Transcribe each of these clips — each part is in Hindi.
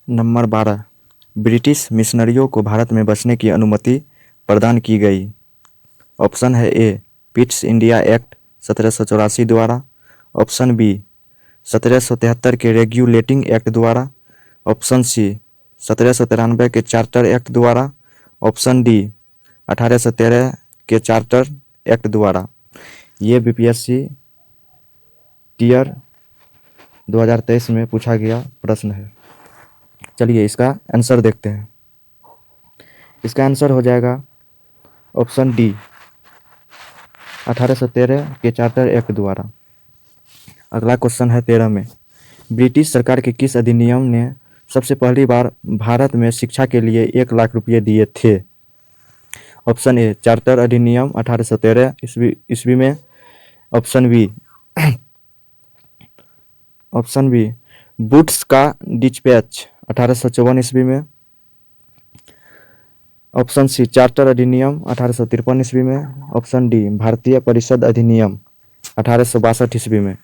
नंबर 12, ब्रिटिश मिशनरियों को भारत में बसने की अनुमति प्रदान की गई। ऑप्शन है ए, पिट्स इंडिया एक्ट 1784 द्वारा। ऑप्शन बी, 1773 के रेगुलेटिंग एक्ट द्वारा। ऑप्शन सी, 1793 के चार्टर एक्ट द्वारा। ऑप्शन डी, 1813 के चार्टर एक्ट द्वारा। ये बीपीएससी टीयर 2023 में पूछा गया प्रश्न है। चलिए इसका आंसर देखते हैं। इसका आंसर हो जाएगा ऑप्शन डी, 1813 के चार्टर एक्ट द्वारा। अगला क्वेश्चन है 13 में, ब्रिटिश सरकार के किस अधिनियम ने सबसे पहली बार भारत में शिक्षा के लिए 1 लाख रुपये दिए थे? ऑप्शन ए, चार्टर अधिनियम 1813 ईस्वी में। ऑप्शन बी, बूट्स का डिस्पैच 1854 ईस्वी में। ऑप्शन सी, चार्टर अधिनियम 1853 ईस्वी में। ऑप्शन डी, भारतीय परिषद अधिनियम 1862 ईस्वी में।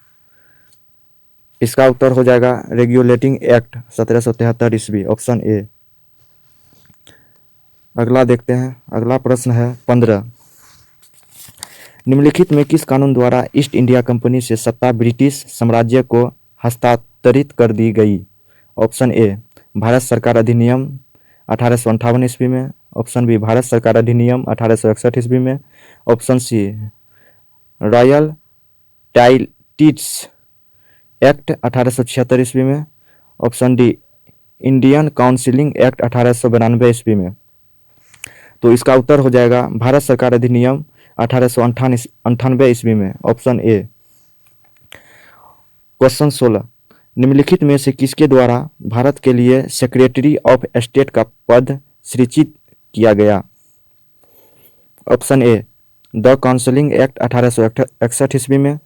इसका उत्तर हो जाएगा रेगुलेटिंग एक्ट 1773 ईस्वी, ऑप्शन ए। अगला देखते हैं। अगला प्रश्न है 15, निम्नलिखित में किस कानून द्वारा ईस्ट इंडिया कंपनी से सत्ता ब्रिटिश साम्राज्य को हस्तांतरित कर दी गई? ऑप्शन ए, भारत सरकार अधिनियम 1858 ईस्वी में। ऑप्शन बी, भारत सरकार अधिनियम 1861 ईस्वी में। ऑप्शन सी, रॉयल टाइटिल्स एक्ट 1876 ईस्वी में। Option D, Indian counselling act 1892 ईस्वी में। तो इसका उत्तर हो जाएगा भारत सरकार अधिनियम 1898 ईस्वी में, ऑप्शन ए। क्वेश्चन 16, निम्नलिखित में से किसके द्वारा भारत के लिए सेक्रेटरी ऑफ स्टेट का पद सृजित किया गया? Option A, the counselling act 1861 ईस्वी में।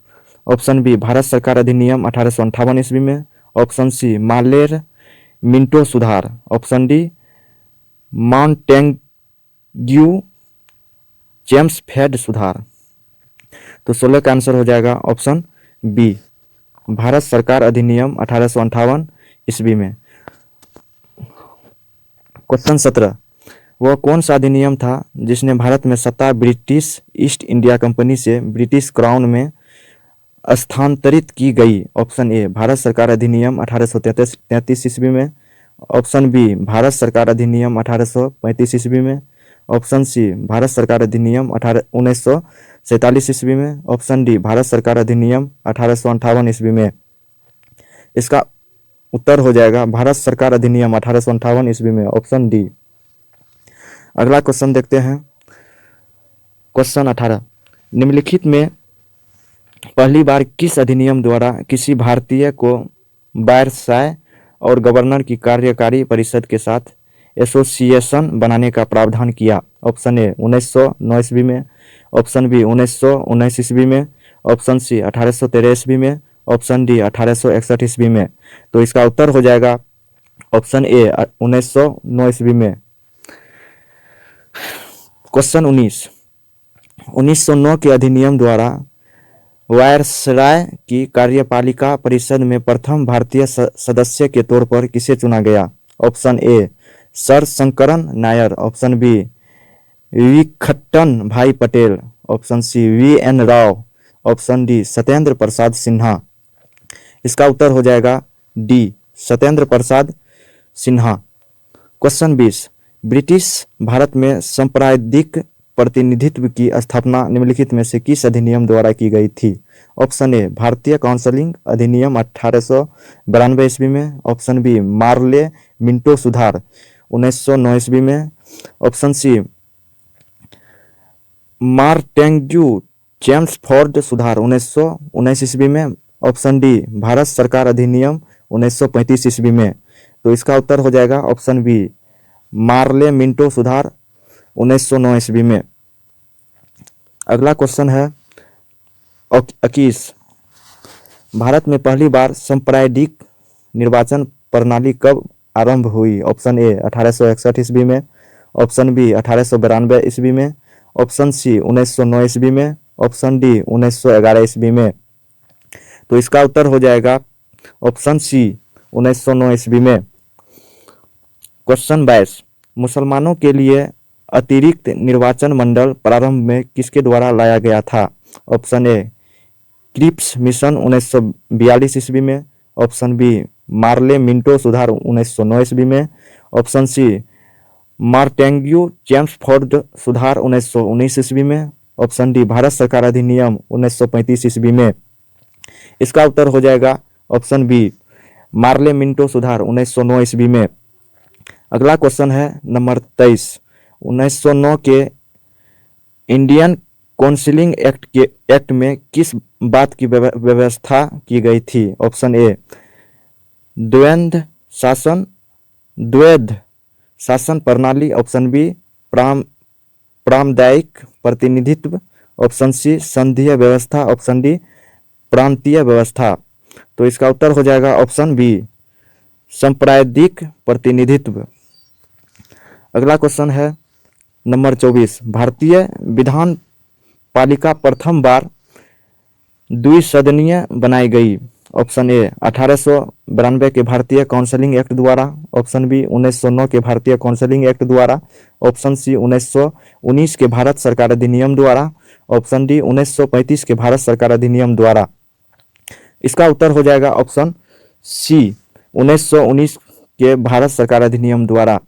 ऑप्शन बी, भारत सरकार अधिनियम 1858 ईस्वी में। ऑप्शन सी, मार्ले मिंटो सुधार। ऑप्शन डी, मॉन्टेग्यू चेम्सफोर्ड सुधार। तो 16 का आंसर हो जाएगा ऑप्शन बी, भारत सरकार अधिनियम 1858 ईस्वी में। क्वेश्चन 17, वह कौन सा अधिनियम था जिसने भारत में सत्ता ब्रिटिश ईस्ट इंडिया कंपनी से ब्रिटिश क्राउन में स्थानांतरित की गई? ऑप्शन ए, भारत सरकार अधिनियम 1833 ईस्वी में। ऑप्शन बी, भारत सरकार अधिनियम 1835 ईस्वी में। ऑप्शन सी, भारत सरकार अधिनियम 1947 ईस्वी में। ऑप्शन डी, भारत सरकार अधिनियम 1858 ईस्वी में। इसका उत्तर हो जाएगा भारत सरकार अधिनियम 1858 ईस्वी में, ऑप्शन डी। अगला क्वेश्चन देखते हैं। क्वेश्चन 18, निम्नलिखित में पहली बार किस अधिनियम द्वारा किसी भारतीय को वायसराय और गवर्नर की कार्यकारी परिषद के साथ एसोसिएशन बनाने का प्रावधान किया? ऑप्शन ए, 1909 ईस्वी में। ऑप्शन बी, 1919 ईस्वी में। ऑप्शन सी, 1813 ईस्वी में। ऑप्शन डी, 1861 ईस्वी में। तो इसका उत्तर हो जाएगा ऑप्शन ए, 1909 ईस्वी में। क्वेश्चन 19, 1909 के अधिनियम द्वारा वायसराय की कार्यपालिका परिषद में प्रथम भारतीय सदस्य के तौर पर किसे चुना गया? Option A, sir Shankaran Nair. Option B, विखट्टन Bhai Patel. Option C, V N. Rao. Option D, Satyendra Prasad Sinha. इसका उत्तर हो जाएगा D, Satyendra Prasad Sinha. Question 20, British Bharat में सांप्रदायिक प्रतिनिधित्व की स्थापना निम्नलिखित में से किस अधिनियम द्वारा की गई थी? ऑप्शन ए, भारतीय काउंसिलिंग अधिनियम 1892 ईस्वी में। ऑप्शन बी, मार्ले मिंटो सुधार 1909 ईस्वी में। ऑप्शन सी, मॉन्टेग्यू चेम्सफोर्ड सुधार 1919 ईस्वी में। ऑप्शन डी, भारत सरकार अधिनियम 1935 ईस्वी में। तो इसका उत्तर हो जाएगा ऑप्शन बी, मार्ले मिंटो सुधार 1909 ईस्वी में। अगला क्वेश्चन है 21, भारत में पहली बार सांप्रदायिक निर्वाचन प्रणाली कब आरंभ हुई? ऑप्शन ए, 1861 ईस्वी में। ऑप्शन बी, 1892 ईस्वी में। ऑप्शन सी, 1909 ईस्वी में। ऑप्शन डी, 1911 ईस्वी में। तो इसका उत्तर हो जाएगा ऑप्शन सी, 1909 ईस्वी में। क्वेश्चन 22, मुसलमानों के लिए अतिरिक्त निर्वाचन मंडल प्रारंभ में किसके द्वारा लाया गया था? ऑप्शन ए क्रिप्स मिशन 1942 ईस्वी में, ऑप्शन बी मार्ले मिंटो सुधार 1909 ईस्वी में, ऑप्शन सी मार्टेंग्यू चेम्सफोर्ड सुधार 1919 ईस्वी में, ऑप्शन डी भारत सरकार अधिनियम 1935 ईस्वी में। इसका उत्तर हो जाएगा ऑप्शन बी मार्ले मिंटो सुधार 1909 ईस्वी में। अगला क्वेश्चन है नंबर 23, 1909 के इंडियन काउंसिलिंग एक्ट में किस बात की व्यवस्था की गई थी? ऑप्शन ए द्वैध शासन प्रणाली, ऑप्शन बी प्रामदायिक प्रतिनिधित्व, ऑप्शन सी संघीय व्यवस्था, ऑप्शन डी प्रांतीय व्यवस्था। तो इसका उत्तर हो जाएगा ऑप्शन बी सांप्रदायिक प्रतिनिधित्व। अगला क्वेश्चन है नंबर 24, भारतीय विधान पालिका प्रथम बार द्विसदनीय बनाई गई? ऑप्शन ए 1892 के भारतीय काउंसिलिंग एक्ट द्वारा, ऑप्शन बी 1909 के भारतीय काउंसिलिंग एक्ट द्वारा, ऑप्शन सी 1919 के भारत सरकार अधिनियम द्वारा, ऑप्शन डी 1935 के भारत सरकार अधिनियम द्वारा। इसका उत्तर हो जाएगा ऑप्शन सी 1919 के भारत सरकार अधिनियम द्वारा।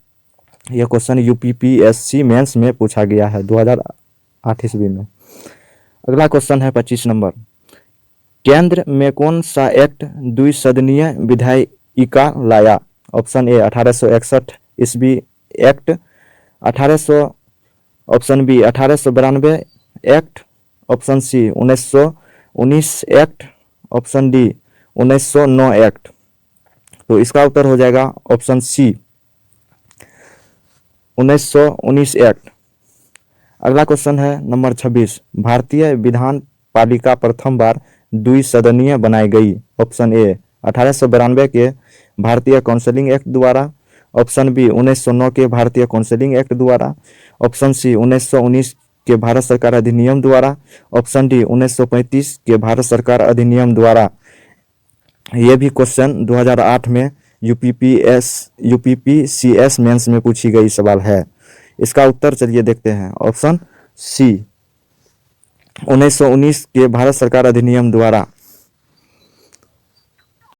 यह क्वेश्चन यूपीपीएससी मेंस में पूछा गया है 2008 ईस्वी में। अगला क्वेश्चन है 25 नंबर, केंद्र में कौन सा एक्ट द्विसदनीय विधायिका लाया? ऑप्शन ए 1861 ईस्वी act, 1800 option B 1892 act, option C 1919 act, option D 1909 act. तो इसका उत्तर हो जाएगा ऑप्शन सी 1919 एक्ट। अगला क्वेश्चन है नंबर 26, भारतीय विधान पालिका प्रथम बार द्विसदनीय बनाई गई? ऑप्शन ए 1892 के भारतीय काउंसिलिंग एक्ट द्वारा, ऑप्शन बी 1909 के भारतीय काउंसिलिंग एक्ट द्वारा, ऑप्शन सी 1919 के भारत सरकार अधिनियम द्वारा, ऑप्शन डी 1935 के भारत सरकार अधिनियम द्वारा। यह भी क्वेश्चन 2008 में यूपीपीसीएस मेंस में पूछी गई सवाल है। इसका उत्तर चलिए देखते हैं, ऑप्शन सी 1919 के भारत सरकार अधिनियम द्वारा।